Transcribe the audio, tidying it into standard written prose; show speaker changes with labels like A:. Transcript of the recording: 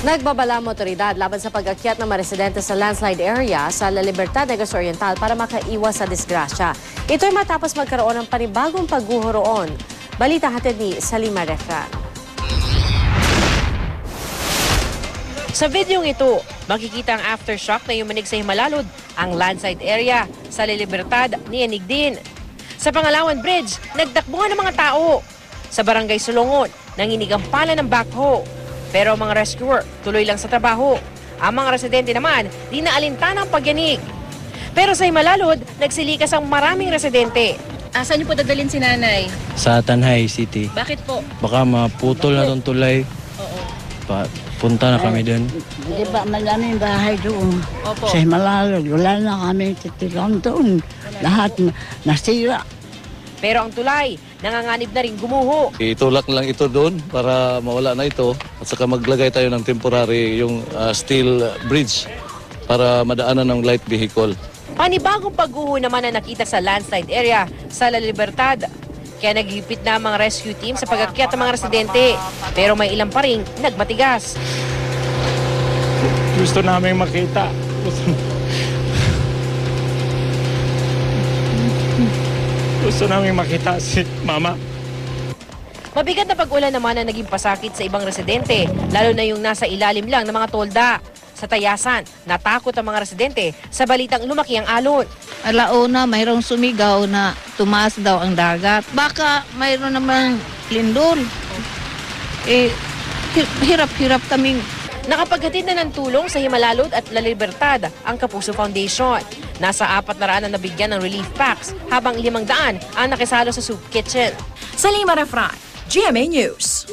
A: Nagbabala ang otoridad laban sa pag-akyat ng mga residente sa landslide area sa La Libertad, Negros Oriental para makaiwas sa disgrasya. Ito'y matapos magkaroon ng panibagong pagguho roon. Balita hatid ni Salima Refran.
B: Sa videong ito, makikita ang aftershock na yumanig sa Himalalud, ang landslide area sa La Libertad ni Enig din. Sa Pangalawan Bridge, nagtakbuhan ng mga tao. Sa Barangay Sulungon, nanginig ang pala ng backhoe. Pero ang mga rescuer, tuloy lang sa trabaho. Ang mga residente naman, di naalintana ang pagyanig. Pero sa Himalalud, nagsilikas ang maraming residente.
C: Saan niyo po dadalhin si nanay?
D: Sa Tanhay City.
C: Bakit po?
D: Baka maputol na itong tulay. Punta na kami doon.
E: Di ba malaming bahay doon?
C: Opo.
E: Sa Himalalod, wala na kami titirang doon. Lahat nasira.
B: Pero ang tulay, nanganganib na rin gumuho.
F: Itulak lang ito doon para mawala na ito at saka maglagay tayo ng temporary yung steel bridge para madaanan ng light vehicle.
B: Panibagong pagguho naman ang nakita sa landslide area sa La Libertad. Kaya naghihipit na ang mga rescue team sa pag-akyat ng mga residente. Pero may ilang pa rin nagmatigas.
G: Gusto namin makita. Gusto namin makita si Mama.
B: Mabigat na pag-ulan naman ang naging pasakit sa ibang residente, lalo na yung nasa ilalim lang ng mga tolda. Sa Tayasan, natakot ang mga residente sa balitang lumaki ang alon.
H: Alauna, mayroong sumigaw na tumaas daw ang dagat. Baka mayroon naman lindol. Hirap-hirap kaming.
B: Nakapaghatid na ng tulong sa Himalalud at La Libertad ang Kapuso Foundation. Nasa 400 na nabigyan ng relief packs habang 500 ang nakisalo sa soup kitchen.
C: Salima Refran, GMA News.